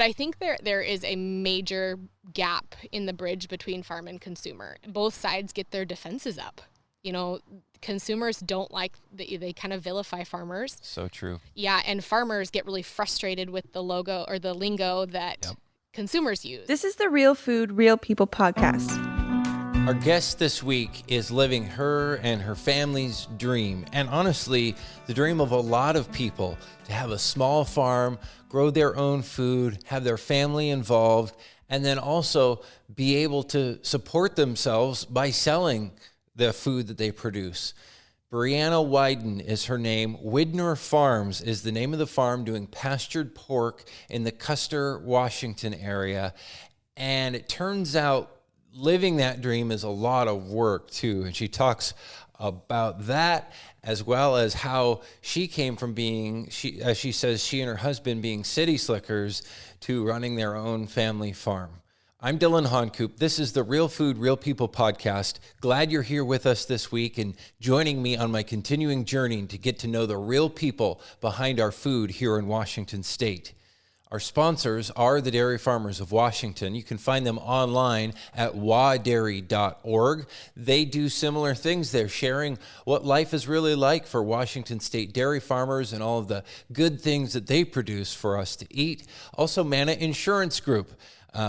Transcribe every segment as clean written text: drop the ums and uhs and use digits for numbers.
But I think there is a major gap in the bridge between farm and consumer. Both sides get their defenses up. Consumers don't like, they kind of vilify farmers. So true. Yeah, and farmers get really frustrated with the logo or the lingo that consumers use. This is the Real Food, Real People podcast. Our guest this week is living her and her family's dream, and honestly, the dream of a lot of people, to have a small farm, grow their own food, have their family involved, and then also be able to support themselves by selling the food that they produce. Brianna Widen is her name. Widnor Farms is the name of the farm, doing pastured pork in the Custer, Washington area. And it turns out living that dream is a lot of work too. And she talks about that, as well as how she came from being, as she says, she and her husband being city slickers to running their own family farm. I'm Dylan Honcoop. This is the Real Food, Real People podcast. Glad you're here with us this week and joining me on my continuing journey to get to know the real people behind our food here in Washington State. Our sponsors are the Dairy Farmers of Washington. You can find them online at wadairy.org. They do similar things. They're sharing what life is really like for Washington State dairy farmers and all of the good things that they produce for us to eat. Also, Manna Insurance Group.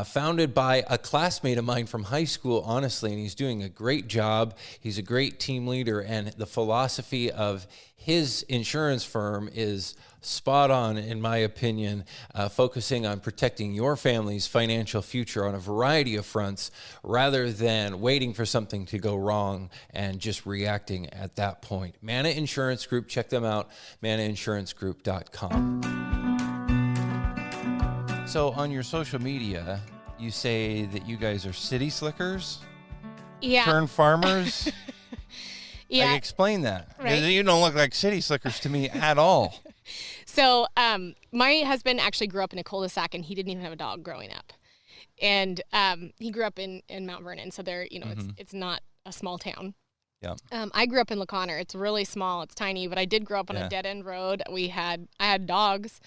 Founded by a classmate of mine from high school, honestly, and he's doing a great job. He's a great team leader, and the philosophy of his insurance firm is spot on, in my opinion, focusing on protecting your family's financial future on a variety of fronts, rather than waiting for something to go wrong and just reacting at that point. Manna Insurance Group, check them out, mannainsurancegroup.com. So on your social media, you say that you guys are city slickers? Yeah. Turn farmers? Yeah. Like, explain that. Right. You don't look like city slickers to me at all. So my husband actually grew up in a cul-de-sac, and he didn't even have a dog growing up. And he grew up in Mount Vernon, so there, it's not a small town. Yeah. I grew up in LaConner. It's really small. It's tiny, but I did grow up on a dead-end road. I had dogs.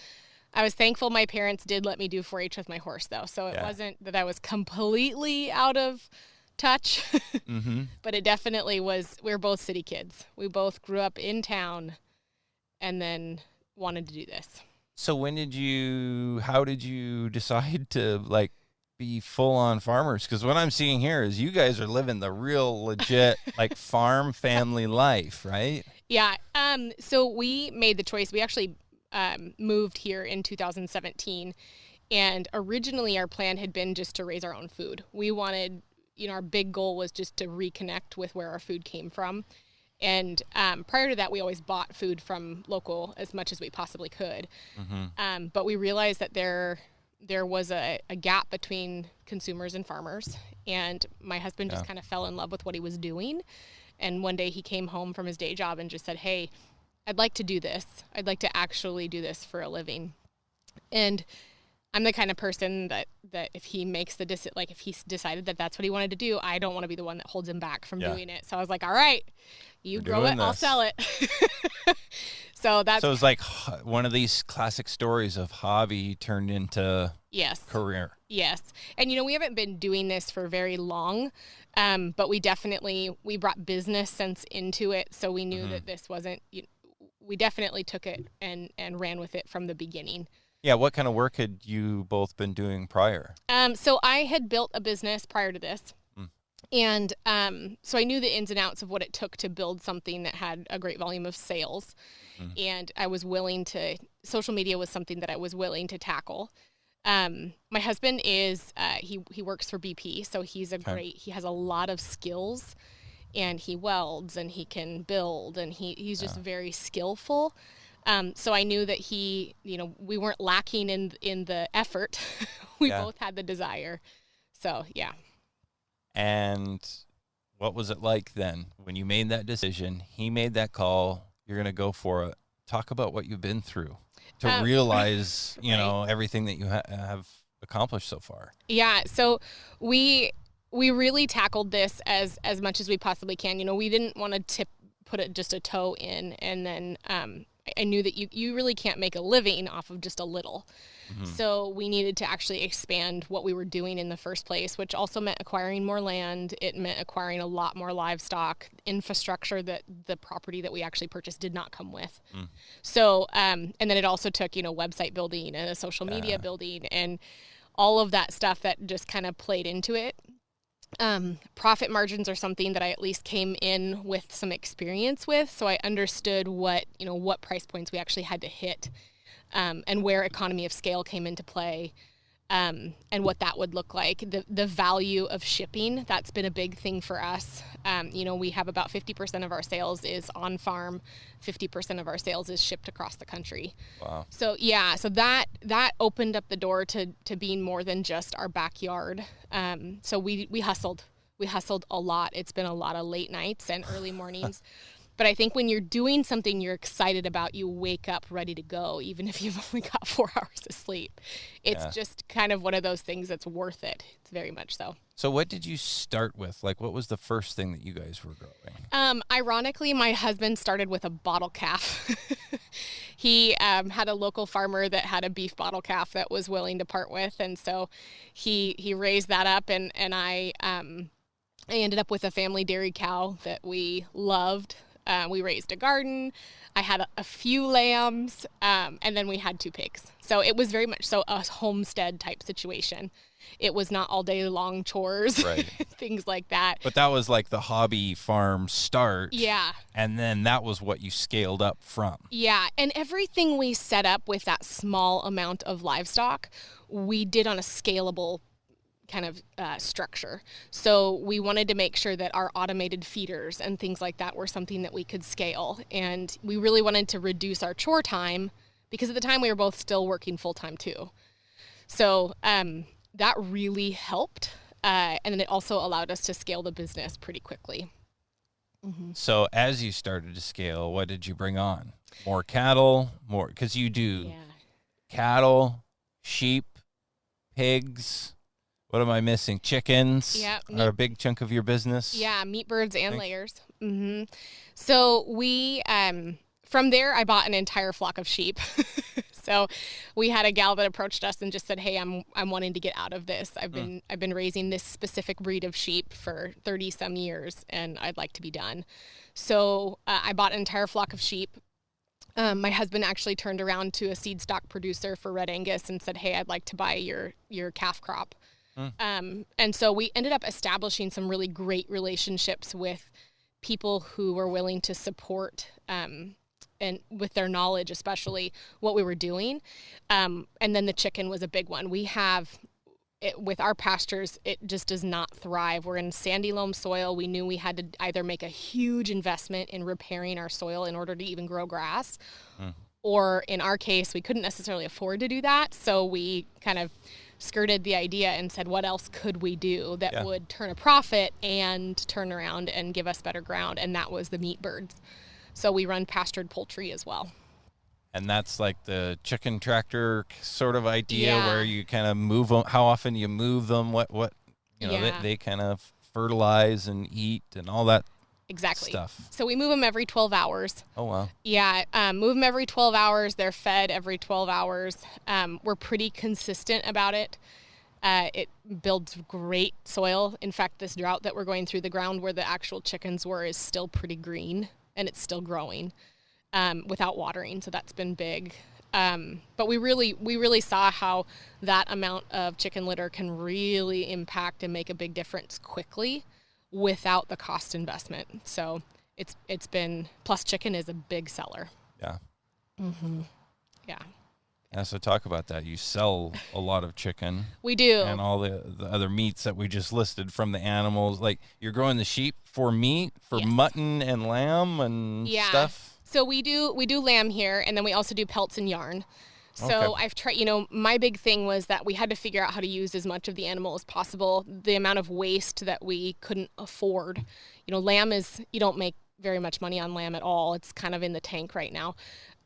I was thankful my parents did let me do 4-H with my horse, though. So it wasn't that I was completely out of touch, but it definitely was. We were both city kids. We both grew up in town and then wanted to do this. So how did you decide to be full-on farmers? Because what I'm seeing here is you guys are living the real legit farm family life, right? Yeah. So we made the choice. We actually moved here in 2017, and originally our plan had been just to raise our own food. We wanted, our big goal was just to reconnect with where our food came from. And prior to that, we always bought food from local as much as we possibly could. But we realized that there was a gap between consumers and farmers, and my husband just kind of fell in love with what he was doing. And one day he came home from his day job and just said, "Hey, I'd like to do this. I'd like to actually do this for a living." And I'm the kind of person that if he makes the if he's decided that that's what he wanted to do, I don't want to be the one that holds him back from doing it. So I was like, all right, you grow it, I'll sell it. So it's like one of these classic stories of hobby turned into career. Yes. And, we haven't been doing this for very long, but we brought business sense into it. So we knew that this wasn't, we definitely took it and ran with it from the beginning. Yeah. What kind of work had you both been doing prior? So I had built a business prior to this. And so I knew the ins and outs of what it took to build something that had a great volume of sales. And I was social media was something that I was willing to tackle. My husband is, he works for BP. So he has a lot of skills, and he welds and he can build, and he's just very skillful. So I knew that we weren't lacking in the effort. We both had the desire. So, yeah. And what was it like then when you made that decision? He made that call. You're going to go for it. Talk about what you've been through to realize, everything that you have accomplished so far. Yeah. So we really tackled this as much as we possibly can. We didn't want to put it just a toe in and then I knew that you really can't make a living off of just a little. So we needed to actually expand what we were doing in the first place, which also meant acquiring more land. It meant acquiring a lot more livestock, infrastructure that the property that we actually purchased did not come with. So, and then it also took, website building and a social media building and all of that stuff that just kind of played into it. Profit margins are something that I at least came in with some experience with. So I understood what price points we actually had to hit, and where economy of scale came into play, and what that would look like. The value of shipping, that's been a big thing for us. We have about 50% of our sales is on farm, 50% of our sales is shipped across the country. Wow. So so that opened up the door to being more than just our backyard. So we hustled. We hustled a lot. It's been a lot of late nights and early mornings. But I think when you're doing something you're excited about, you wake up ready to go, even if you've only got 4 hours of sleep. It's just kind of one of those things that's worth it. It's very much so. So what did you start with? Like, what was the first thing that you guys were growing? Ironically, my husband started with a bottle calf. He had a local farmer that had a beef bottle calf that was willing to part with. And so he raised that up, and I ended up with a family dairy cow that we loved. We raised a garden. I had a few lambs, and then we had 2 pigs. So it was very much so a homestead type situation. It was not all day long chores, right. things like that. But that was like the hobby farm start. Yeah. And then that was what you scaled up from. Yeah. And everything we set up with that small amount of livestock, we did on a scalable kind of structure. So we wanted to make sure that our automated feeders and things like that were something that we could scale. And we really wanted to reduce our chore time, because at the time we were both still working full time too. So that really helped. And then it also allowed us to scale the business pretty quickly. Mm-hmm. So as you started to scale, what did you bring on? More cattle, more, because you do cattle, sheep, pigs. What am I missing? Chickens are a big chunk of your business. Yeah, meat birds and layers. Mm-hmm. So we, from there, I bought an entire flock of sheep. So we had a gal that approached us and just said, "Hey, I'm wanting to get out of this. I've been raising this specific breed of sheep for 30 some years, and I'd like to be done." So I bought an entire flock of sheep. My husband actually turned around to a seed stock producer for Red Angus and said, "Hey, I'd like to buy your calf crop." And so we ended up establishing some really great relationships with people who were willing to support, and with their knowledge, especially what we were doing. And then the chicken was a big one. We have it with our pastures, it just does not thrive. We're in sandy loam soil. We knew we had to either make a huge investment in repairing our soil in order to even grow grass, or in our case, we couldn't necessarily afford to do that. So we kind of skirted the idea and said, what else could we do that would turn a profit and turn around and give us better ground? And that was the meat birds. So we run pastured poultry as well. And that's like the chicken tractor sort of idea where you kind of move them, how often you move them, they kind of fertilize and eat and all that stuff. So we move them every 12 hours. Oh, wow. Yeah, move them every 12 hours. They're fed every 12 hours. We're pretty consistent about it. It builds great soil. In fact, this drought that we're going through, the ground where the actual chickens were is still pretty green, and it's still growing without watering. So that's been big. But we really saw how that amount of chicken litter can really impact and make a big difference quickly without the cost investment. So it's been, plus chicken is a big seller. Yeah. Mm-hmm. Yeah. Yeah, so talk about that. You sell a lot of chicken. We do. And all the other meats that we just listed from the animals. Like, you're growing the sheep for meat, for mutton and lamb and stuff? So we do lamb here, and then we also do pelts and yarn. So I've tried, my big thing was that we had to figure out how to use as much of the animal as possible. The amount of waste that we couldn't afford. Lamb you don't make very much money on lamb at all. It's kind of in the tank right now.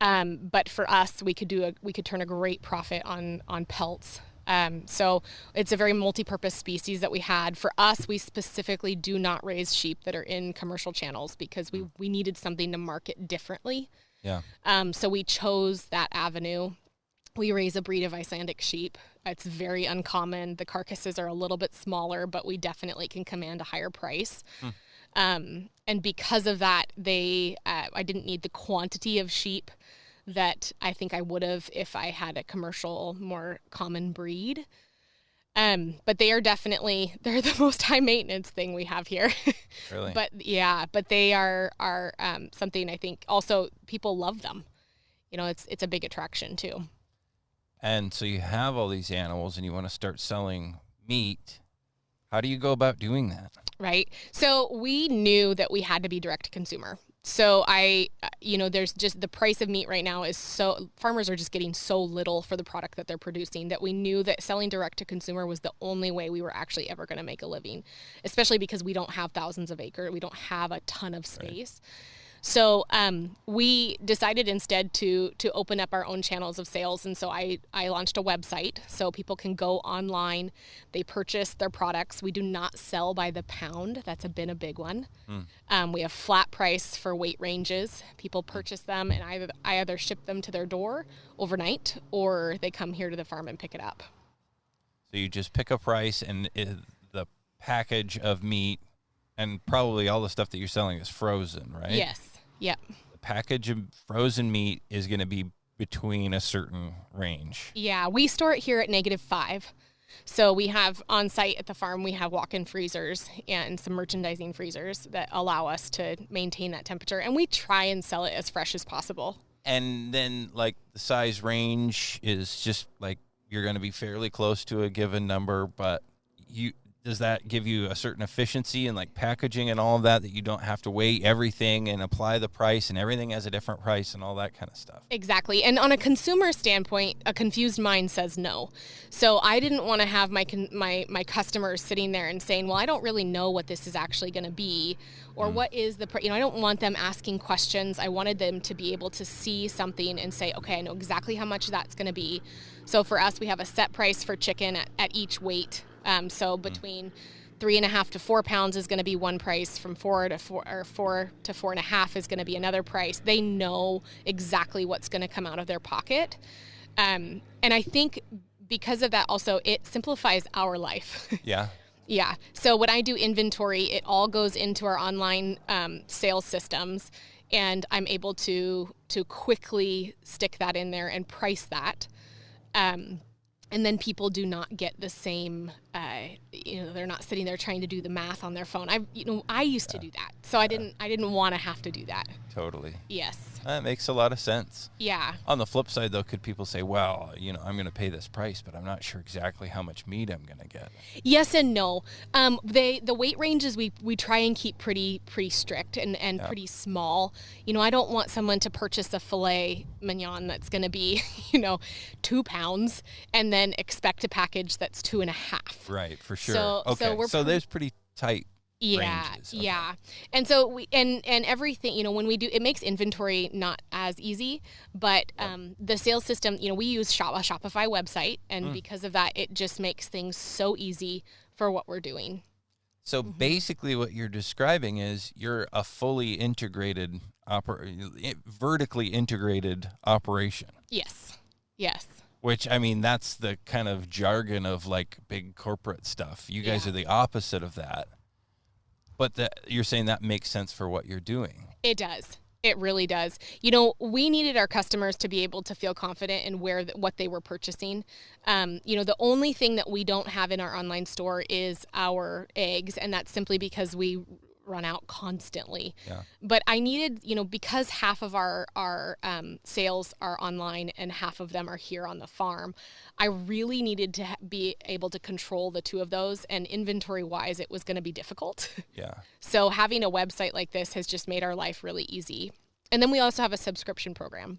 But for us, we could turn a great profit on pelts. So it's a very multi-purpose species that we had. For us, we specifically do not raise sheep that are in commercial channels because we needed something to market differently. Yeah. So we chose that avenue. We raise a breed of Icelandic sheep. It's very uncommon. The carcasses are a little bit smaller, but we definitely can command a higher price. And because of that, I didn't need the quantity of sheep that I think I would have if I had a commercial, more common breed. But they're the most high maintenance thing we have here. Really? But they are something I think also people love them. It's a big attraction too. And so you have all these animals and you want to start selling meat. How do you go about doing that? Right. So we knew that we had to be direct to consumer. So there's just the price of meat right now farmers are just getting so little for the product that they're producing that we knew that selling direct to consumer was the only way we were actually ever going to make a living, especially because we don't have thousands of acres. We don't have a ton of space. Right. So we decided instead to open up our own channels of sales. And so I launched a website so people can go online. They purchase their products. We do not sell by the pound. That's been a big one. We have flat price for weight ranges. People purchase them and I either ship them to their door overnight or they come here to the farm and pick it up. So you just pick a price and the package of meat and probably all the stuff that you're selling is frozen, right? Yes. Yep. The package of frozen meat is going to be between a certain range. Yeah, we store it here at -5. So we have on site at the farm, we have walk-in freezers and some merchandising freezers that allow us to maintain that temperature. And we try and sell it as fresh as possible. And then like the size range is just like you're going to be fairly close to a given number, but does that give you a certain efficiency in like packaging and all of that you don't have to weigh everything and apply the price and everything has a different price and all that kind of stuff? Exactly. And on a consumer standpoint, a confused mind says no. So I didn't want to have my customers sitting there and saying, well, I don't really know what this is actually going to be or what is the I don't want them asking questions. I wanted them to be able to see something and say, okay, I know exactly how much that's going to be. So for us, we have a set price for chicken at each weight. So between 3.5 to 4 pounds is going to be one price. From 4 to 4.5 is going to be another price. They know exactly what's going to come out of their pocket. And I think because of that also, it simplifies our life. Yeah. Yeah. So when I do inventory, it all goes into our online sales systems, and I'm able to quickly stick that in there and price that. And then people do not get the same, they're not sitting there trying to do the math on their phone. I used to do that. So I didn't want to have to do that. Totally. Yes. That makes a lot of sense. Yeah. On the flip side, though, could people say, well, I'm going to pay this price, but I'm not sure exactly how much meat I'm going to get? Yes and no. The weight ranges we try and keep pretty strict and pretty small. I don't want someone to purchase a filet mignon that's going to be, 2 pounds and then expect a package that's 2.5. Right, for sure. So there's pretty tight Yeah, ranges. Okay. yeah. And so we and everything, when we do, it makes inventory not as easy, but the sales system, we use a Shopify website, and because of that, it just makes things so easy for what we're doing. So basically what you're describing is you're a fully integrated, vertically integrated operation. Yes. Yes. Which, that's the kind of jargon of like big corporate stuff. You guys are the opposite of that. But you're saying that makes sense for what you're doing. It does. It really does. We needed our customers to be able to feel confident in what they were purchasing. The only thing that we don't have in our online store is our eggs, and that's simply because we run out constantly. Yeah. But I needed, because half of our sales are online and half of them are here on the farm, I really needed to be able to control the two of those, and inventory wise, it was going to be difficult. Yeah. So having a website like this has just made our life really easy. And then we also have a subscription program.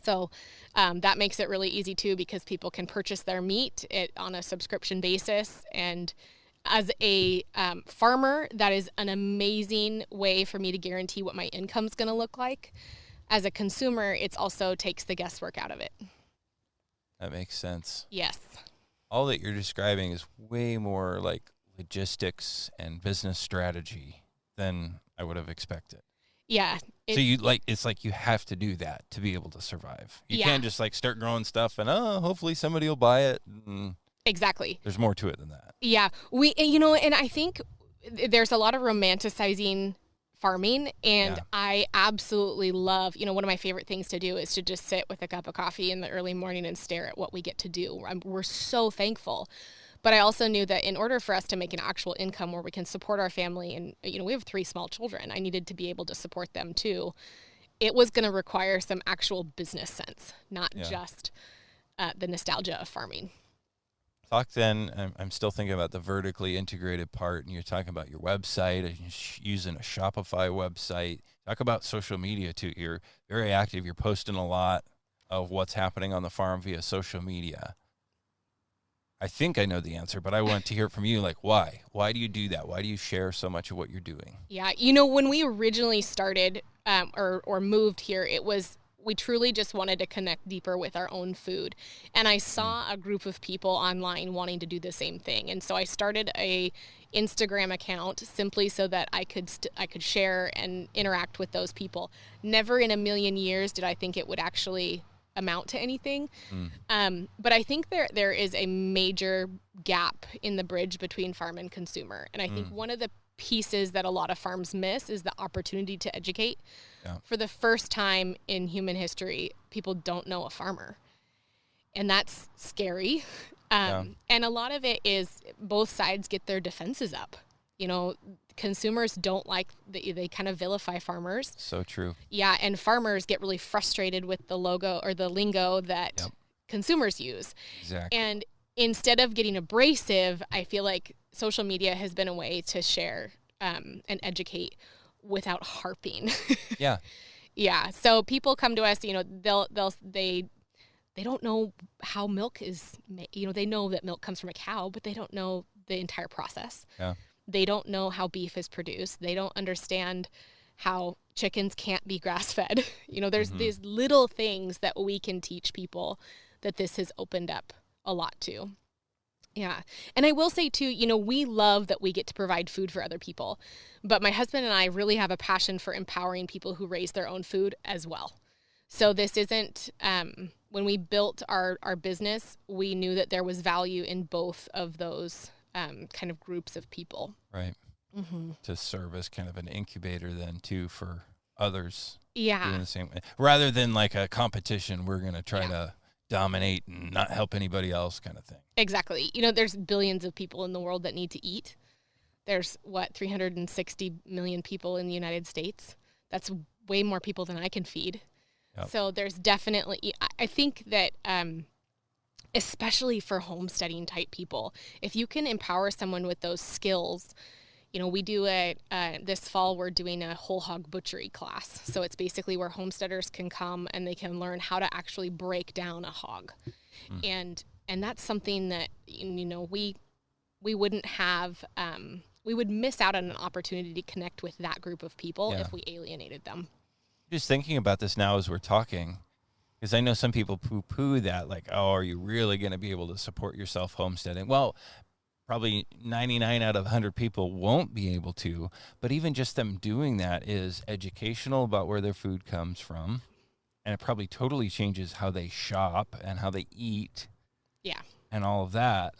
So that makes it really easy too, because people can purchase their meat on a subscription basis. And as a farmer, that is an amazing way for me to guarantee what my income is going to look like. As a consumer, it also takes the guesswork out of it. That makes sense. Yes. All that you're describing is way more like logistics and business strategy than I would have expected. Yeah, So you it's like you have to do that to be able to survive. You can't just like start growing stuff and hopefully somebody will buy it. Exactly. There's more to it than that. Yeah. And I think there's a lot of romanticizing farming, and I absolutely love, one of my favorite things to do is to just sit with a cup of coffee in the early morning and stare at what we get to do. We're so thankful. But I also knew that in order for us to make an actual income where we can support our family, and, we have 3 small children, I needed to be able to support them too. It was going to require some actual business sense, not just the nostalgia of farming. Talk then, I'm still thinking about the vertically integrated part, and you're talking about your website and using a Shopify website. Talk about social media too. You're very active. You're posting a lot of what's happening on the farm via social media. I think I know the answer, but I want to hear it from you. Like, why? Why do you do that? Why do you share so much of what you're doing? Yeah, when we originally started or moved here, we truly just wanted to connect deeper with our own food. And I saw a group of people online wanting to do the same thing. And so I started a Instagram account simply so that I could share and interact with those people. Never in a million years did I think it would actually amount to anything. But I think there is a major gap in the bridge between farm and consumer. And I think one of the pieces that a lot of farms miss is the opportunity to educate. Yeah. For the first time in human history, people don't know a farmer. And that's scary. And a lot of it is both sides get their defenses up. Consumers don't like, they kind of vilify farmers. So true. Yeah, and farmers get really frustrated with the logo or the lingo that consumers use. Exactly. And instead of getting abrasive, I feel like social media has been a way to share and educate without harping. Yeah. Yeah. So people come to us, they don't know how milk is made. They know that milk comes from a cow, but they don't know the entire process. Yeah. They don't know how beef is produced. They don't understand how chickens can't be grass-fed. There's these little things that we can teach people that this has opened up a lot to. Yeah. And I will say too, we love that we get to provide food for other people, but my husband and I really have a passion for empowering people who raise their own food as well. So this isn't, when we built our business, we knew that there was value in both of those kind of groups of people. Right. Mm-hmm. To serve as kind of an incubator then too for others. Yeah. Doing the same way. Rather than like a competition, we're going to try to dominate and not help anybody else kind of thing. Exactly. There's billions of people in the world that need to eat. There's 360 million people in the United States. That's way more people than I can feed. Yep. So there's definitely, I think that, especially for homesteading type people, if you can empower someone with those skills, we do this fall, we're doing a whole hog butchery class. So it's basically where homesteaders can come and they can learn how to actually break down a hog. And that's something that, we wouldn't have, we would miss out on an opportunity to connect with that group of people if we alienated them. Just thinking about this now as we're talking, because I know some people poo-poo that, like, oh, are you really going to be able to support yourself homesteading? Well, probably 99 out of 100 people won't be able to, but even just them doing that is educational about where their food comes from, and it probably totally changes how they shop and how they eat. Yeah. And all of that.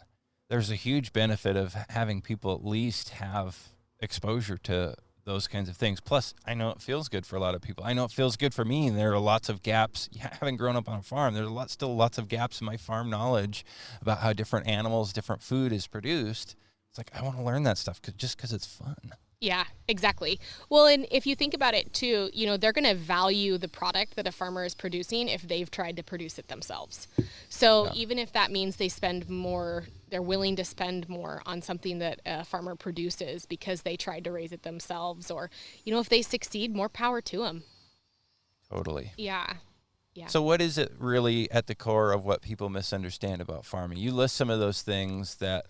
There's a huge benefit of having people at least have exposure to those kinds of things. Plus, I know it feels good for a lot of people. I know it feels good for me, and there are lots of gaps. Having grown up on a farm, there's still lots of gaps in my farm knowledge about how different animals, different food is produced. It's like, I want to learn that stuff just because it's fun. Yeah, exactly. Well, and if you think about it too, they're going to value the product that a farmer is producing if they've tried to produce it themselves. So even if that means they're willing to spend more on something that a farmer produces because they tried to raise it themselves, or, if they succeed, more power to them. Totally. Yeah. Yeah. So what is it really at the core of what people misunderstand about farming? You list some of those things that,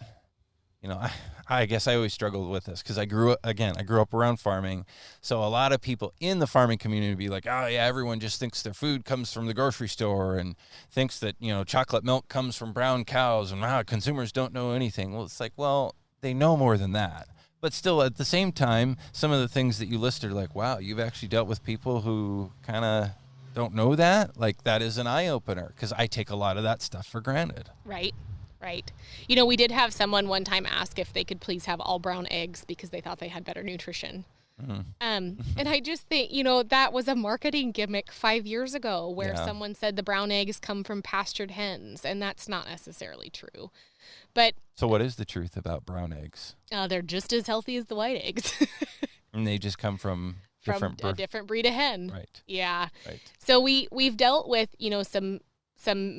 I guess I always struggled with this because I grew up around farming. So a lot of people in the farming community be like, oh yeah, everyone just thinks their food comes from the grocery store and thinks that, chocolate milk comes from brown cows and consumers don't know anything. Well, it's like, well, they know more than that. But still, at the same time, some of the things that you listed are like, wow, you've actually dealt with people who kind of don't know that. Like, that is an eye-opener, because I take a lot of that stuff for granted. Right. You know, we did have someone one time ask if they could please have all brown eggs because they thought they had better nutrition. And I just think, you know, that was a marketing gimmick 5 years ago where someone said the brown eggs come from pastured hens, and that's not necessarily true. But so what is the truth about brown eggs? They're just as healthy as the white eggs. And they just come from a different breed of hen. Right. Yeah. Right. So we've dealt with, you know, some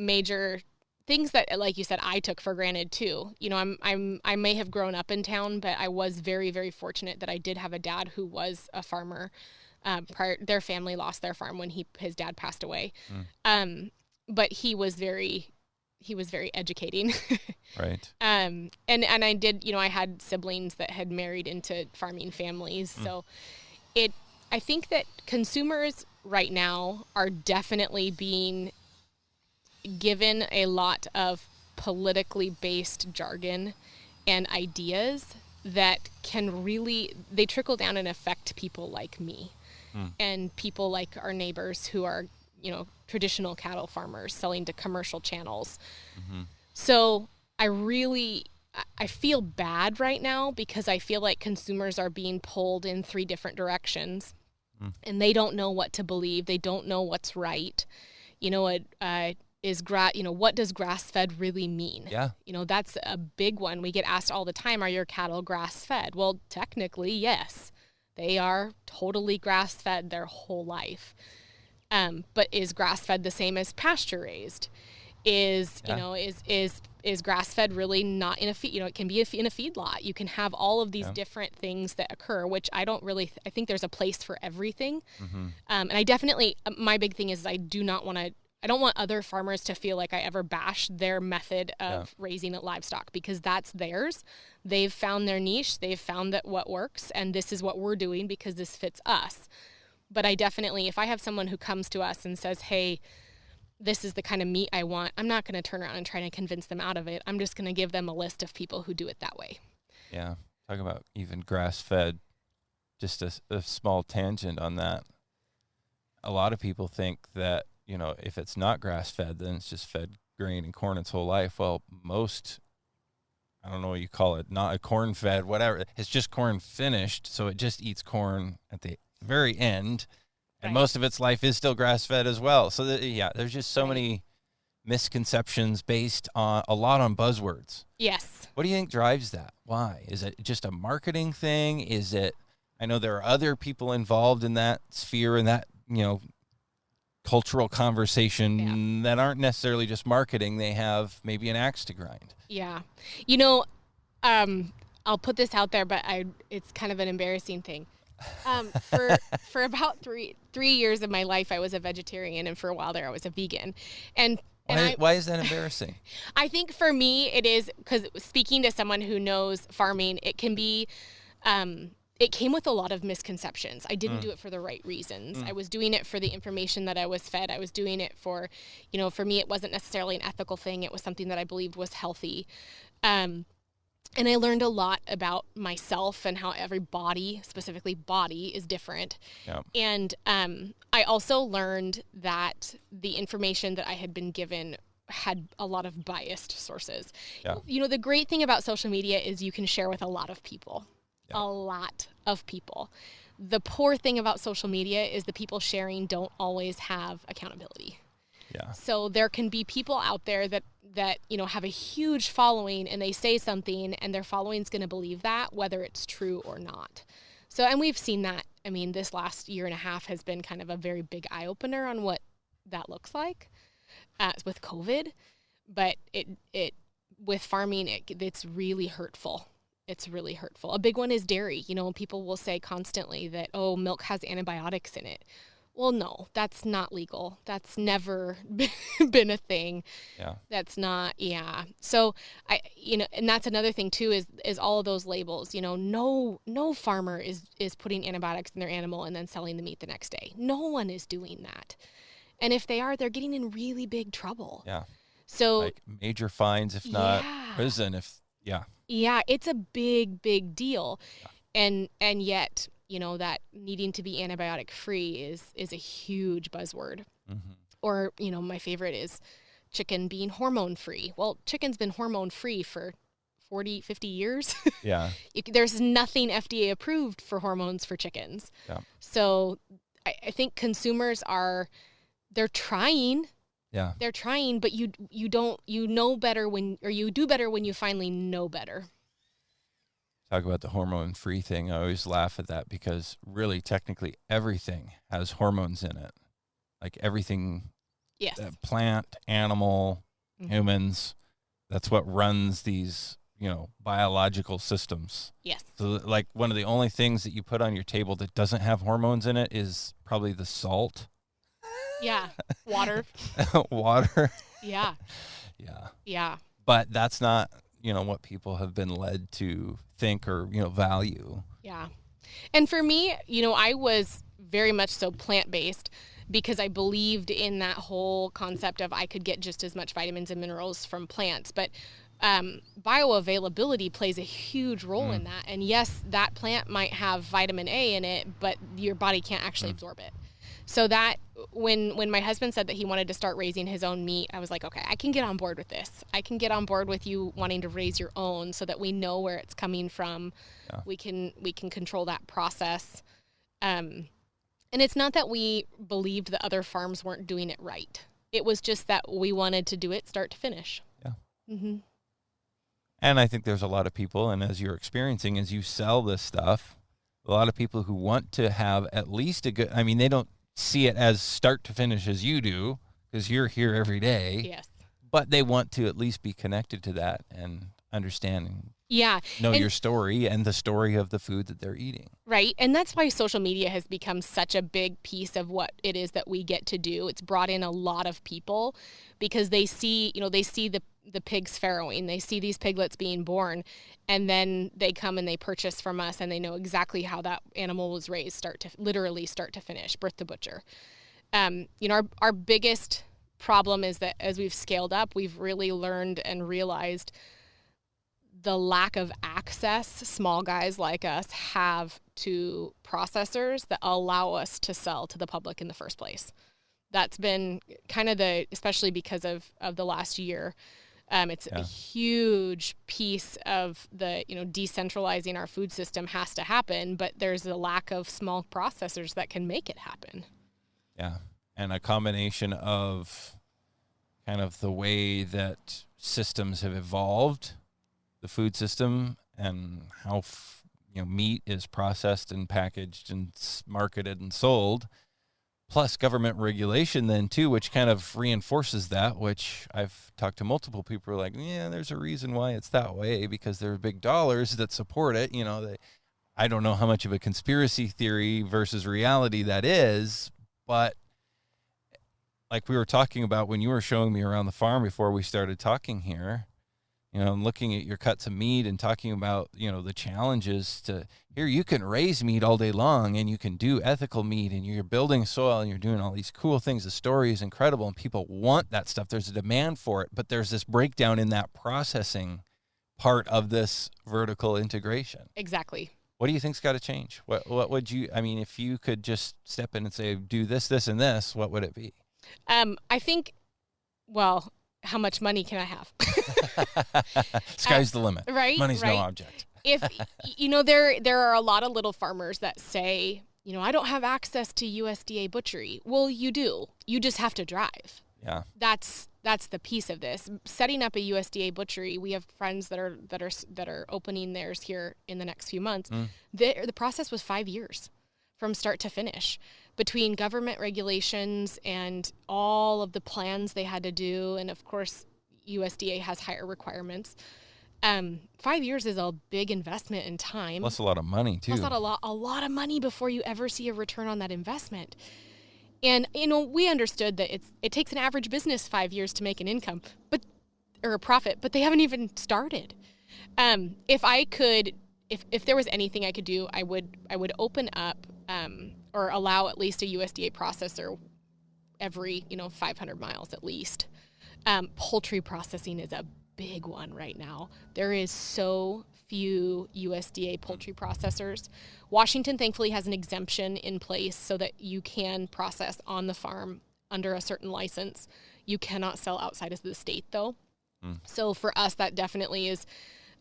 major things that, like you said, I took for granted too. You know, I may have grown up in town, but I was very, very fortunate that I did have a dad who was a farmer. Their family lost their farm when his dad passed away. But he was very educating. Right. And I did, you know, I had siblings that had married into farming families. So I think that consumers right now are definitely being given a lot of politically based jargon and ideas that they trickle down and affect people like me and people like our neighbors who are, you know, traditional cattle farmers selling to commercial channels. So I feel bad right now because I feel like consumers are being pulled in 3 different directions and they don't know what to believe. They don't know what's right. You know, what does grass-fed really mean? Yeah. You know, that's a big one. We get asked all the time, are your cattle grass-fed? Well, technically, yes. They are totally grass-fed their whole life. But is grass-fed the same as pasture-raised? Is grass-fed really not in a feed? You know, it can be in a feedlot. You can have all of these different things that occur, which I don't really, I think there's a place for everything. And I definitely, my big thing is I don't want other farmers to feel like I ever bash their method of raising livestock because that's theirs. They've found their niche. They've found that what works, and this is what we're doing because this fits us. But I definitely, if I have someone who comes to us and says, hey, this is the kind of meat I want, I'm not going to turn around and try to convince them out of it. I'm just going to give them a list of people who do it that way. Yeah. Talk about even grass-fed, just a small tangent on that. A lot of people think that, you know, if it's not grass-fed, then it's just fed grain and corn its whole life. Well, most, I don't know what you call it, not a corn-fed, whatever. It's just corn finished, so it just eats corn at the very end, and most of its life is still grass-fed as well. So, there's just so many misconceptions based on a lot on buzzwords. Yes. What do you think drives that? Why? Is it just a marketing thing? Is it, I know there are other people involved in that sphere and that, you know, cultural conversation that aren't necessarily just marketing. They have maybe an axe to grind. Yeah. You know, I'll put this out there, but it's kind of an embarrassing thing. For about three years of my life, I was a vegetarian, and for a while there, I was a vegan. Why is that embarrassing? I think for me, it is because speaking to someone who knows farming, it can be, it came with a lot of misconceptions. I didn't do it for the right reasons. I was doing it for the information that I was fed. I was doing it for, you know, for me, it wasn't necessarily an ethical thing. It was something that I believed was healthy. And I learned a lot about myself and how every body, specifically body, is different. Yep. And I also learned that the information that I had been given had a lot of biased sources. Yeah. You know, the great thing about social media is you can share with a lot of people. Yep. A lot of people. The poor thing about social media is the people sharing don't always have accountability. Yeah. So there can be people out there that you know have a huge following and they say something and their following's going to believe that whether it's true or not. So, and we've seen that. I mean, this last year and a half has been kind of a very big eye opener on what that looks like with COVID. But it with farming, it's really hurtful. It's really hurtful. A big one is dairy. You know, people will say constantly that, oh, milk has antibiotics in it. Well, no, that's not legal. That's never been a thing. Yeah. That's not, yeah. So you know, and that's another thing too, is all of those labels, you know, no farmer is putting antibiotics in their animal and then selling the meat the next day. No one is doing that. And if they are, they're getting in really big trouble. Yeah. So like major fines, if not prison, Yeah, it's a big deal. And yet, that needing to be antibiotic free is a huge buzzword. Mm-hmm. Or, my favorite is chicken being hormone free. Well, chicken's been hormone free for 40, 50 years. Yeah. There's nothing FDA approved for hormones for chickens. Yeah. So I think consumers they're trying. Yeah. They're trying, but you know better you do better when you finally know better. Talk about the hormone-free thing. I always laugh at that because really, technically, everything has hormones in it. Like everything, Yes. Plant, animal, humans, that's what runs these, biological systems. Yes. So like one of the only things that you put on your table that doesn't have hormones in it is probably the salt. Yeah. Water. Water. Yeah. Yeah. Yeah. But that's not, what people have been led to think or, value. Yeah. And for me, I was very much so plant-based because I believed in that whole concept of I could get just as much vitamins and minerals from plants. But bioavailability plays a huge role in that. And yes, that plant might have vitamin A in it, but your body can't actually absorb it. So that when my husband said that he wanted to start raising his own meat, I was like, okay, I can get on board with this. I can get on board with you wanting to raise your own so that we know where it's coming from. Yeah. We can control that process. And it's not that we believed the other farms weren't doing it right. It was just that we wanted to do it start to finish. Yeah. Mm-hmm. And I think there's a lot of people, and as you're experiencing, as you sell this stuff, a lot of people who want to have at least they don't see it as start to finish as you do because you're here every day. Yes. But they want to at least be connected to that and understand and know your story and the story of the food that they're eating. Right. And that's why social media has become such a big piece of what it is that we get to do. It's brought in a lot of people because they see the pigs farrowing. They see these piglets being born, and then they come and they purchase from us and they know exactly how that animal was raised, start to finish, birth to butcher. Our biggest problem is that as we've scaled up, we've really learned and realized the lack of access small guys like us have to processors that allow us to sell to the public in the first place. That's been kind of especially because of the last year. It's a huge piece of the, decentralizing our food system has to happen, but there's a lack of small processors that can make it happen. Yeah. And a combination of kind of the way that systems have evolved, the food system, and how meat is processed and packaged and marketed and sold, plus government regulation then too, which kind of reinforces that, which I've talked to multiple people who are like, yeah, there's a reason why it's that way because there are big dollars that support it. I don't know how much of a conspiracy theory versus reality that is, but like we were talking about when you were showing me around the farm before we started talking here, I'm looking at your cuts of meat and talking about, the challenges to here. You can raise meat all day long and you can do ethical meat and you're building soil and you're doing all these cool things. The story is incredible and people want that stuff. There's a demand for it, but there's this breakdown in that processing part of this vertical integration. Exactly. What do you think's got to change? What would you, if you could just step in and say, do this, this, and this, what would it be? I think, how much money can I have? Sky's the limit. Right. Money's no object. If, there are a lot of little farmers that say, I don't have access to USDA butchery. Well, you do. You just have to drive. Yeah. That's the piece of this. Setting up a USDA butchery, we have friends that are opening theirs here in the next few months. The process was 5 years from start to finish, between government regulations and all of the plans they had to do. And of course, USDA has higher requirements. 5 years is a big investment in time. Plus a lot of money too. Plus a lot of money before you ever see a return on that investment. And, we understood that it takes an average business 5 years to make an income, or a profit, but they haven't even started. If there was anything I could do, I would open up, or allow at least a USDA processor every, 500 miles at least. Poultry processing is a big one right now. There is so few USDA poultry processors. Washington thankfully has an exemption in place so that you can process on the farm under a certain license. You cannot sell outside of the state though. So for us, that definitely is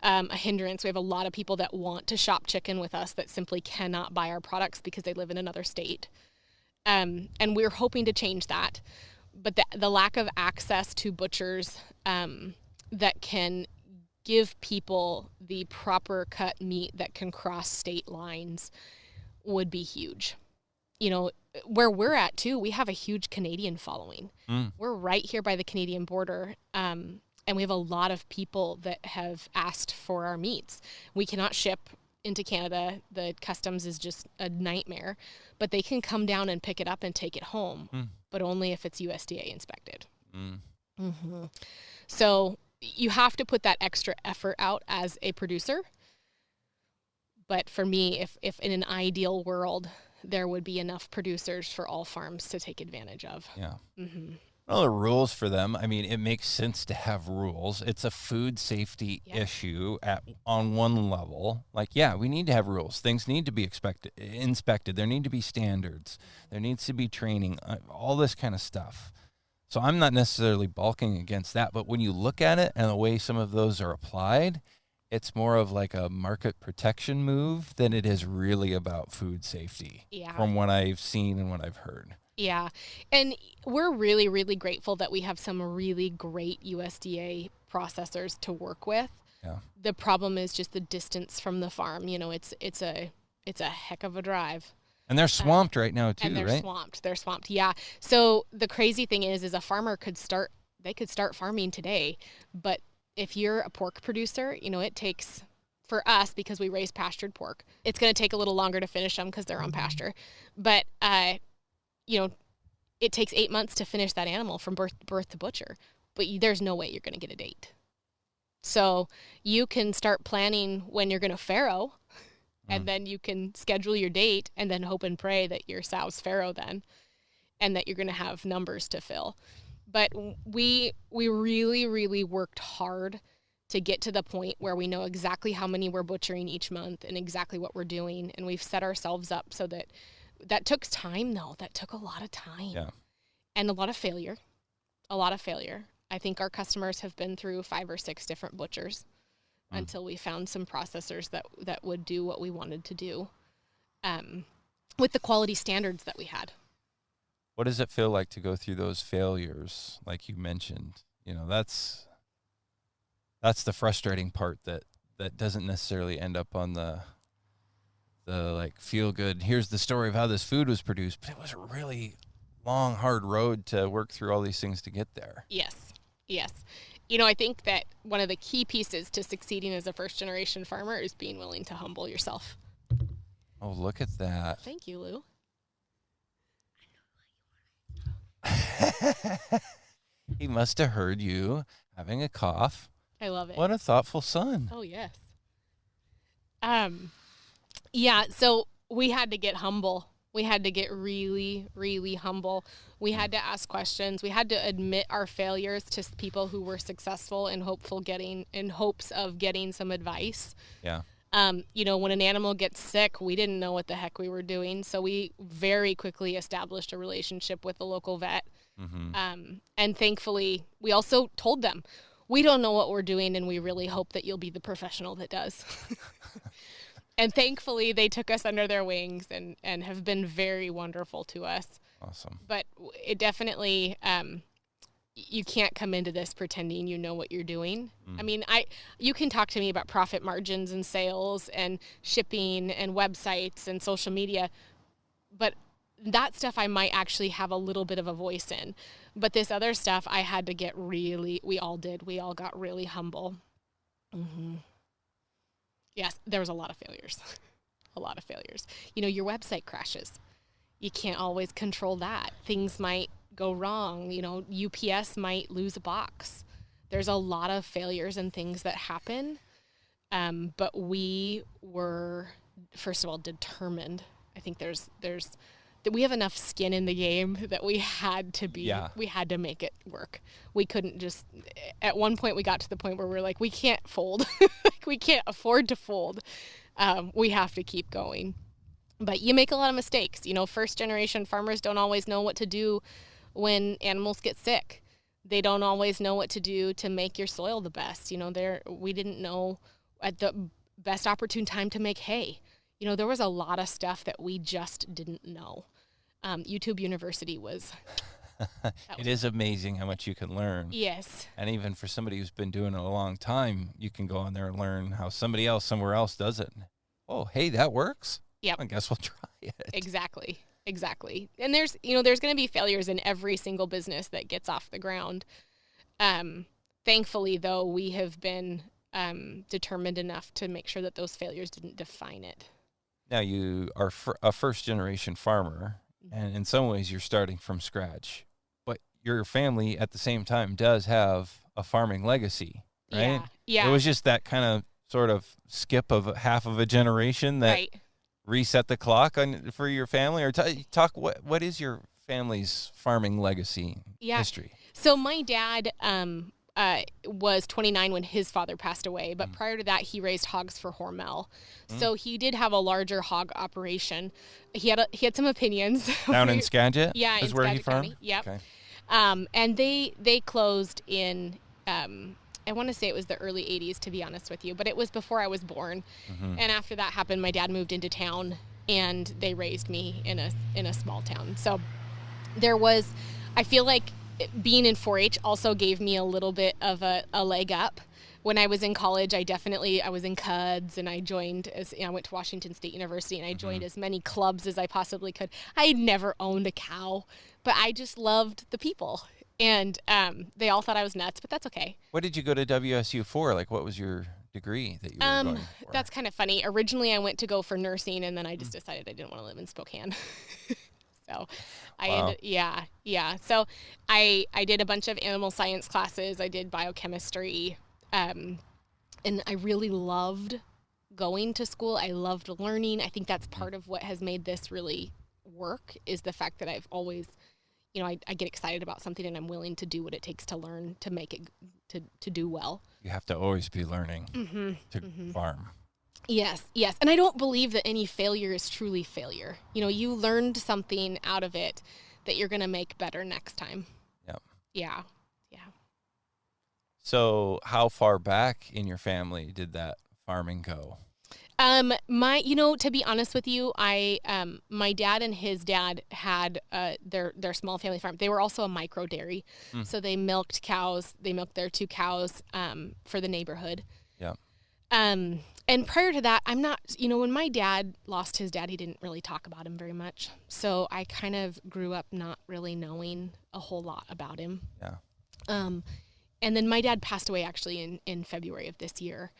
a hindrance. We have a lot of people that want to shop chicken with us that simply cannot buy our products because they live in another state. And we're hoping to change that. But the lack of access to butchers that can give people the proper cut meat that can cross state lines would be huge. You know, where we're at too, we have a huge Canadian following. We're right here by the Canadian border. And we have a lot of people that have asked for our meats. We cannot ship into Canada. The customs is just a nightmare. But they can come down and pick it up and take it home, but only if it's USDA inspected. So you have to put that extra effort out as a producer. But for me, if in an ideal world, there would be enough producers for all farms to take advantage of. Yeah. Well, the rules for them, I mean, it makes sense to have rules. It's a food safety issue on one level. Like, yeah, we need to have rules. Things need to be inspected. There need to be standards. There needs to be training, all this kind of stuff. So I'm not necessarily balking against that. But when you look at it and the way some of those are applied, it's more of like a market protection move than it is really about food safety from what I've seen and what I've heard. Yeah. And we're really, really grateful that we have some really great USDA processors to work with. Yeah. The problem is just the distance from the farm. You know, it's a heck of a drive. And they're swamped right now too, and they're right? They're swamped. Yeah. So the crazy thing is a farmer could start farming today, but if you're a pork producer, you know, it takes, for us, because we raise pastured pork, it's going to take a little longer to finish them because they're on pasture. But, you know, it takes 8 months to finish that animal from birth to butcher. But there's no way you're going to get a date. So you can start planning when you're going to farrow, and then you can schedule your date and then hope and pray that your sow's farrow then, and that you're going to have numbers to fill. But we really, really worked hard to get to the point where we know exactly how many we're butchering each month and exactly what we're doing. And we've set ourselves up so that took time, though. That took a lot of time. Yeah. And a lot of failure. I think our customers have been through 5 or 6 different butchers until we found some processors that would do what we wanted to do with the quality standards that we had. What does it feel like to go through those failures, like you mentioned? You know, that's the frustrating part that doesn't necessarily end up on the like feel good. Here's the story of how this food was produced, but it was a really long, hard road to work through all these things to get there. Yes. You know, I think that one of the key pieces to succeeding as a first-generation farmer is being willing to humble yourself. Oh, look at that. Thank you, Lou. He must have heard you having a cough. I love it. What a thoughtful son. Oh, yes. Yeah, so we had to get humble. We had to get really, really humble. We had to ask questions. We had to admit our failures to people who were successful in hopes of getting some advice. Yeah. You know, when an animal gets sick, we didn't know what the heck we were doing. So we very quickly established a relationship with the local vet. And thankfully, we also told them, we don't know what we're doing, and we really hope that you'll be the professional that does. And thankfully, they took us under their wings and have been very wonderful to us. Awesome. But it definitely, you can't come into this pretending you know what you're doing. I mean, you can talk to me about profit margins and sales and shipping and websites and social media, but that stuff I might actually have a little bit of a voice in. But this other stuff I had to get we all got really humble. Yes, there was a lot of failures. You know, your website crashes. You can't always control that. Things might go wrong. You know, UPS might lose a box. There's a lot of failures and things that happen. But we were, first of all, determined. I think there's we have enough skin in the game that we had to make it work. We couldn't just, at one point we got to the point where we're like, we can't fold. Like, we can't afford to fold. We have to keep going. But you make a lot of mistakes. First generation farmers don't always know what to do when animals get sick. They don't always know what to do to make your soil the best. We didn't know at the best opportune time to make hay. There was a lot of stuff that we just didn't know. YouTube University was... It is amazing how much you can learn. Yes. And even for somebody who's been doing it a long time, you can go on there and learn how somebody else somewhere else does it. Oh, hey, that works? Yep. I guess we'll try it. Exactly. And there's going to be failures in every single business that gets off the ground. Thankfully, though, we have been determined enough to make sure that those failures didn't define it. Now, you are a first-generation farmer, and in some ways you're starting from scratch. But your family, at the same time, does have a farming legacy, right? Yeah. It was just that kind of sort of skip of half of a generation that reset the clock for your family? Or talk, what is your family's farming legacy history? So my dad was 29 when his father passed away, but prior to that, he raised hogs for Hormel. So he did have a larger hog operation. He had some opinions. Down in Skagit? Yeah, is in where Skagit he farmed? County. Yep. Okay. And they closed in, I want to say it was the early 80s, to be honest with you, but it was before I was born. Mm-hmm. And after that happened, my dad moved into town, and they raised me in a small town. So I feel like being in 4-H also gave me a little bit of a leg up. When I was in college, I was in CUDS, and I went to Washington State University, and I joined as many clubs as I possibly could. I had never owned a cow, but I just loved the people. And they all thought I was nuts, but that's okay. What did you go to WSU for? Like, what was your degree that you were going for? That's kind of funny. Originally, I went to go for nursing, and then I just decided I didn't want to live in Spokane. So So I did a bunch of animal science classes. I did biochemistry, and I really loved going to school. I loved learning. I think that's part of what has made this really work, is the fact that I've always, I get excited about something, and I'm willing to do what it takes to learn to make it to do well. You have to always be learning to farm. Yes. And I don't believe that any failure is truly failure. You learned something out of it that you're going to make better next time. Yep. Yeah. So how far back in your family did that farming go? To be honest with you, my dad and his dad had their small family farm. They were also a micro dairy. So they milked cows. They milked their 2 cows for the neighborhood. Yeah. And prior to that, I'm not, when my dad lost his dad, he didn't really talk about him very much. So I kind of grew up not really knowing a whole lot about him. Yeah. And then my dad passed away actually in February of this year.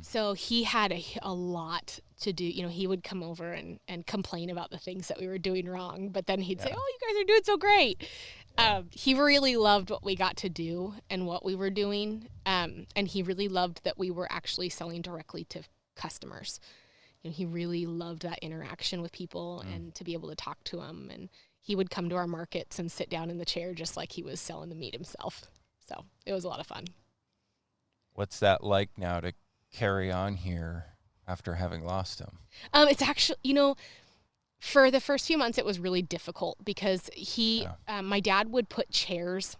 So he had a lot to do. He would come over and complain about the things that we were doing wrong. But then he'd say, "Oh, you guys are doing so great." Yeah. He really loved what we got to do and what we were doing. And he really loved that we were actually selling directly to customers. He really loved that interaction with people and to be able to talk to them. And he would come to our markets and sit down in the chair just like he was selling the meat himself. So it was a lot of fun. What's that like now to carry on here after having lost him? It's actually, for the first few months, it was really difficult because my dad would put chairs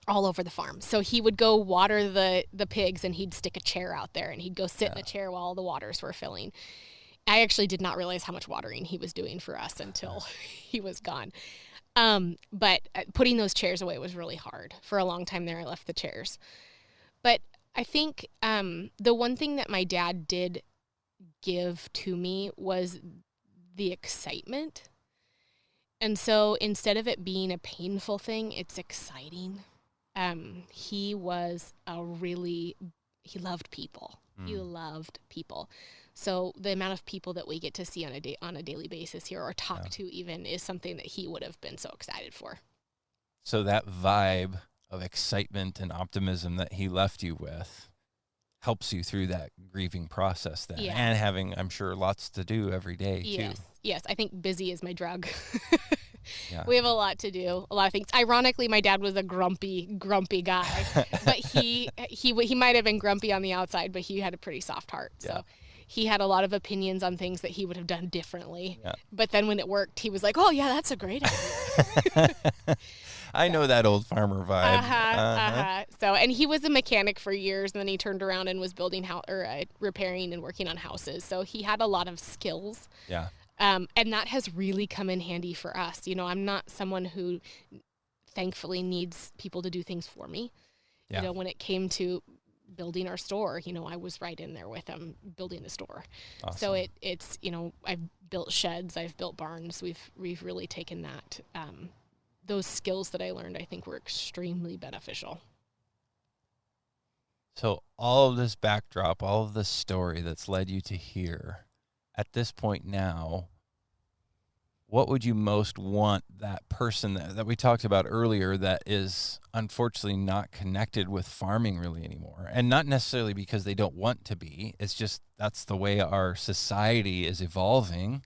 all over the farm. So he would go water the pigs, and he'd stick a chair out there, and he'd go sit in the chair while the waters were filling. I actually did not realize how much watering he was doing for us until he was gone. But putting those chairs away was really hard. For a long time there, I left the chairs. But I think the one thing that my dad did give to me was the excitement. And so instead of it being a painful thing, it's exciting. He loved people. He loved people. So the amount of people that we get to see on a daily basis here, or talk to even, is something that he would have been so excited for. So that vibe of excitement and optimism that he left you with, helps you through that grieving process then, Yeah. and having, I'm sure, lots to do every day too. Yes. I think busy is my drug. Yeah. We have a lot to do, a lot of things. Ironically, my dad was a grumpy guy, but he might have been grumpy on the outside, but he had a pretty soft heart. So Yeah. he had a lot of opinions on things that he would have done differently. Yeah. But then when it worked, he was like, "Oh yeah, that's a great idea." I know that old farmer vibe. So, and he was a mechanic for years, and then he turned around and was building repairing and working on houses. So he had a lot of skills. Yeah. And that has really come in handy for us. You know, I'm not someone who thankfully needs people to do things for me. Yeah. You know, when it came to building our store, you know, I was right in there with them building the store. Awesome. So it's, you know, I've built sheds, I've built barns. We've really taken that, those skills that I learned, I think were extremely beneficial. So all of this backdrop, all of this story that's led you to here, at this point now, what would you most want that person that we talked about earlier that is unfortunately not connected with farming really anymore? And not necessarily because they don't want to be. It's just that's the way our society is evolving.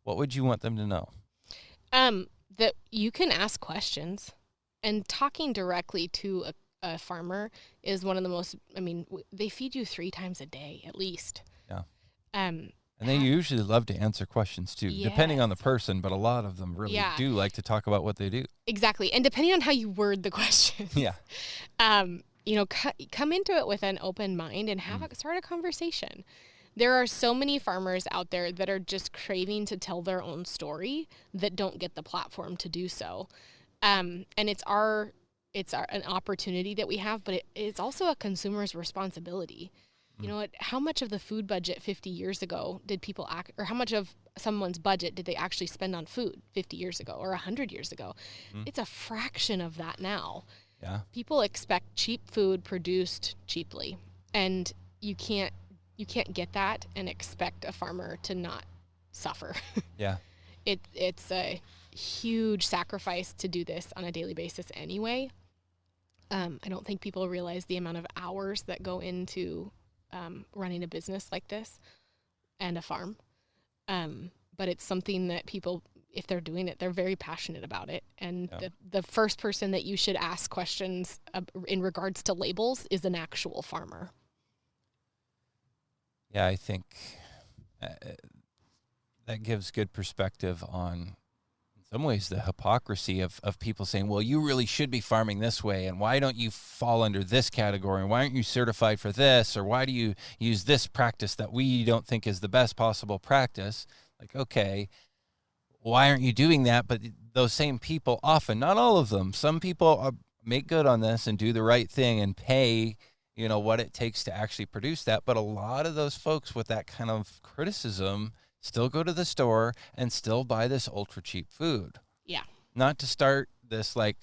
What would you want them to know? That you can ask questions, and talking directly to a farmer is one of the most, I mean, they feed you 3 times a day at least. Yeah. And they usually love to answer questions too, depending on the person, but a lot of them really do like to talk about what they do. Exactly. And depending on how you word the question. Yeah. You know, come into it with an open mind and start a conversation. There are so many farmers out there that are just craving to tell their own story that don't get the platform to do so. And it's an opportunity that we have, but it's also a consumer's responsibility. You know what? How much of the food budget 50 years ago did people or how much of someone's budget did they actually spend on food 50 years ago or 100 years ago? It's a fraction of that now. Yeah. People expect cheap food produced cheaply, and you can't get that and expect a farmer to not suffer. Yeah. It's a huge sacrifice to do this on a daily basis anyway. I don't think people realize the amount of hours that go into running a business like this and a farm. But it's something that people, if they're doing it, they're very passionate about it. And the first person that you should ask questions in regards to labels is an actual farmer. Yeah, I think that gives good perspective on, in some ways, the hypocrisy of people saying, well, you really should be farming this way, and why don't you fall under this category, and why aren't you certified for this, or why do you use this practice that we don't think is the best possible practice? Like, okay, why aren't you doing that? But those same people often, not all of them, some people make good on this and do the right thing and pay, you know, what it takes to actually produce that. But a lot of those folks with that kind of criticism still go to the store and still buy this ultra cheap food. Yeah. Not to start this like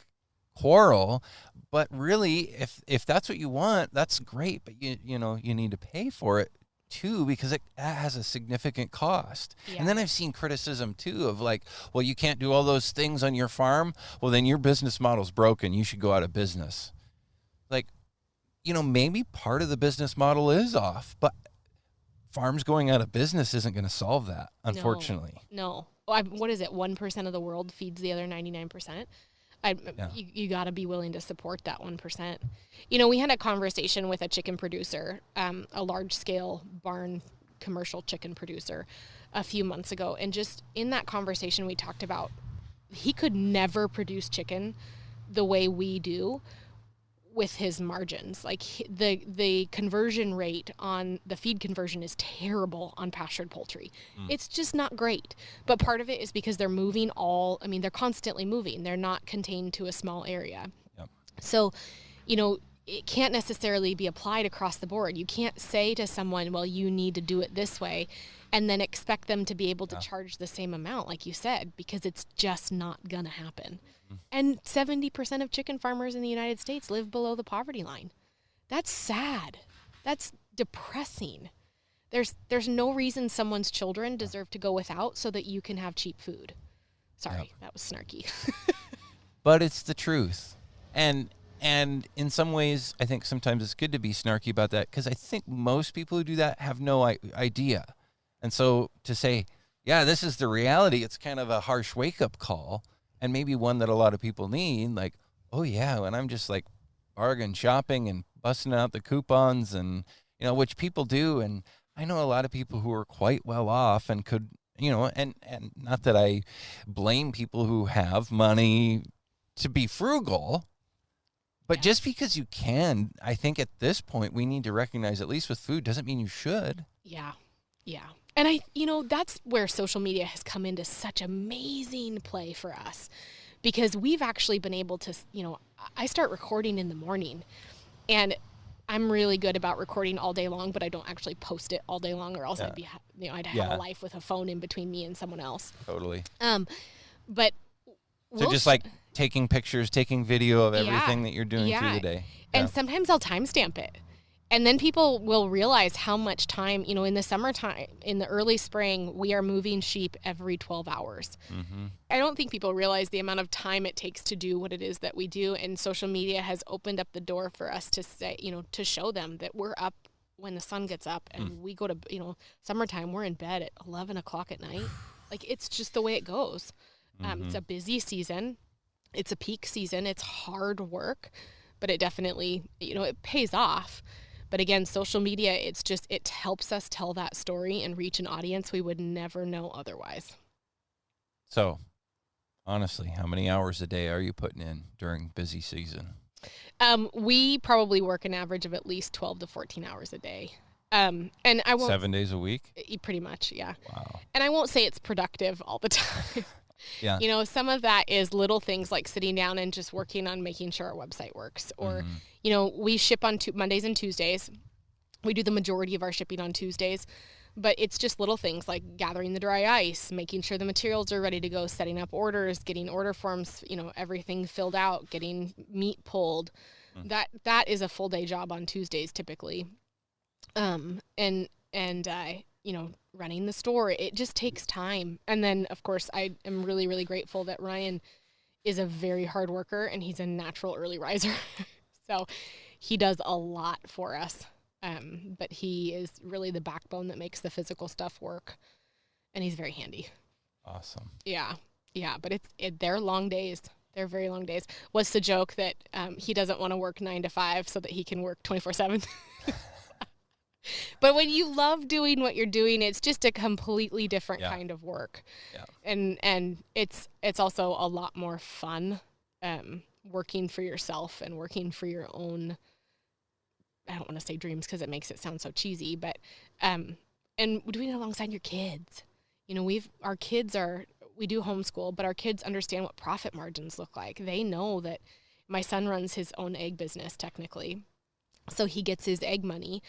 quarrel, but really if that's what you want, that's great. But you know, you need to pay for it too, because it has a significant cost. Yeah. And then I've seen criticism too of like, well, you can't do all those things on your farm. Well, then your business model's broken. You should go out of business. Like, you know, maybe part of the business model is off, but farms going out of business isn't going to solve that, unfortunately. No. What is it? 1% of the world feeds the other 99%. You got to be willing to support that 1%. You know, we had a conversation with a chicken producer, a large-scale barn commercial chicken producer, a few months ago. And just in that conversation, we talked about he could never produce chicken the way we do with his margins. Like the conversion rate on the feed conversion is terrible on pastured poultry. It's just not great. But part of it is because they're moving they're constantly moving. They're not contained to a small area. Yep. So, you know, it can't necessarily be applied across the board. You can't say to someone, well, you need to do it this way, and then expect them to be able to charge the same amount, like you said, because it's just not going to happen. And 70% of chicken farmers in the United States live below the poverty line. That's sad. That's depressing. There's no reason someone's children deserve to go without so that you can have cheap food. Sorry, that was snarky. But it's the truth. And And in some ways, I think sometimes it's good to be snarky about that, because I think most people who do that have no idea. And so to say, yeah, this is the reality, it's kind of a harsh wake-up call, and maybe one that a lot of people need, like, oh, yeah, when I'm just like bargain shopping and busting out the coupons and, which people do. And I know a lot of people who are quite well off and could, and not that I blame people who have money to be frugal, but just because you can, I think at this point we need to recognize, at least with food, doesn't mean you should. Yeah. And that's where social media has come into such amazing play for us, because we've actually been able to, I start recording in the morning, and I'm really good about recording all day long, but I don't actually post it all day long, or else I'd have a life with a phone in between me and someone else. Totally. But so just like taking pictures, taking video of everything that you're doing through the day. Yeah. And sometimes I'll timestamp it. And then people will realize how much time, in the summertime, in the early spring, we are moving sheep every 12 hours. Mm-hmm. I don't think people realize the amount of time it takes to do what it is that we do. And social media has opened up the door for us to say, to show them that we're up when the sun gets up, and we go to, summertime, we're in bed at 11 o'clock at night. Like, it's just the way it goes. It's a busy season. It's a peak season. It's hard work, but it definitely, it pays off. But again, social media, it helps us tell that story and reach an audience we would never know otherwise. So, honestly, how many hours a day are you putting in during busy season? We probably work an average of at least 12 to 14 hours a day. And I won't 7 days a week? Pretty much, yeah. Wow. And I won't say it's productive all the time. Yeah. Some of that is little things like sitting down and just working on making sure our website works. Or, we ship on Mondays and Tuesdays. We do the majority of our shipping on Tuesdays. But it's just little things like gathering the dry ice, making sure the materials are ready to go, setting up orders, getting order forms, everything filled out, getting meat pulled. That is a full day job on Tuesdays typically. Running the store, it just takes time. And then, of course, I am really, really grateful that Ryan is a very hard worker, and he's a natural early riser. So he does a lot for us. But he is really the backbone that makes the physical stuff work. And he's very handy. Awesome. Yeah. But they're long days. They're very long days. What's the joke that he doesn't want to work 9 to 5 so that he can work 24/7? But when you love doing what you're doing, it's just a completely different kind of work. Yeah. And it's also a lot more fun working for yourself and working for your own, I don't want to say dreams because it makes it sound so cheesy, but and doing it alongside your kids. We do homeschool, but our kids understand what profit margins look like. They know that my son runs his own egg business technically. So he gets his egg money.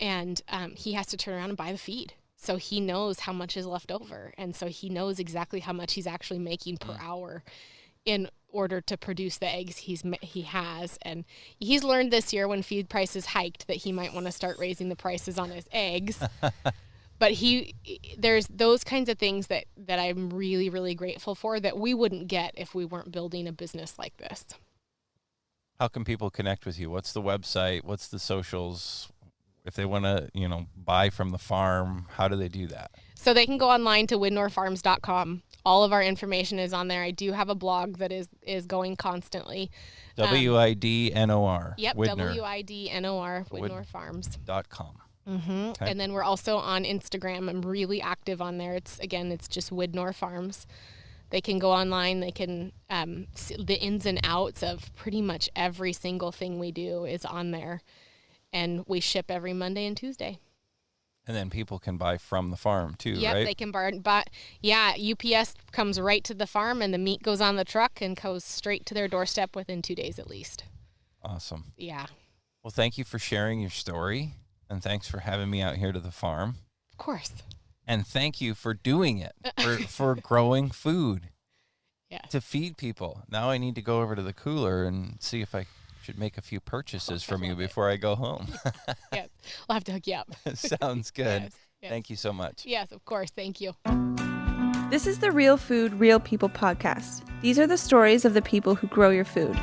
And he has to turn around and buy the feed. So he knows how much is left over. And so he knows exactly how much he's actually making per hour in order to produce the eggs he has. And he's learned this year when feed prices hiked that he might want to start raising the prices on his eggs. But there's those kinds of things that I'm really, really grateful for that we wouldn't get if we weren't building a business like this. How can people connect with you? What's the website? What's the socials? If they want to, buy from the farm, how do they do that? So they can go online to widnorfarms.com. All of our information is on there. I do have a blog that is going constantly. WIDNOR. Yep, Widnor. WIDNOR, Widnor Farms. .com. Mm-hmm. Okay. And then we're also on Instagram. I'm really active on there. It's just Widnor Farms. They can go online. They can see the ins and outs of pretty much every single thing we do is on there. And we ship every Monday and Tuesday. And then people can buy from the farm too, right? Yeah, they can buy. Yeah, UPS comes right to the farm, and the meat goes on the truck and goes straight to their doorstep within 2 days at least. Awesome. Yeah. Well, thank you for sharing your story, and thanks for having me out here to the farm. Of course. And thank you for doing it, for growing food to feed people. Now I need to go over to the cooler and see if I should make a few purchases from you before I go home. Yes, we'll have to hook you up. Sounds good. Yes. Thank you so much. Yes, of course. Thank you. This is the Real Food, Real People podcast. These are the stories of the people who grow your food.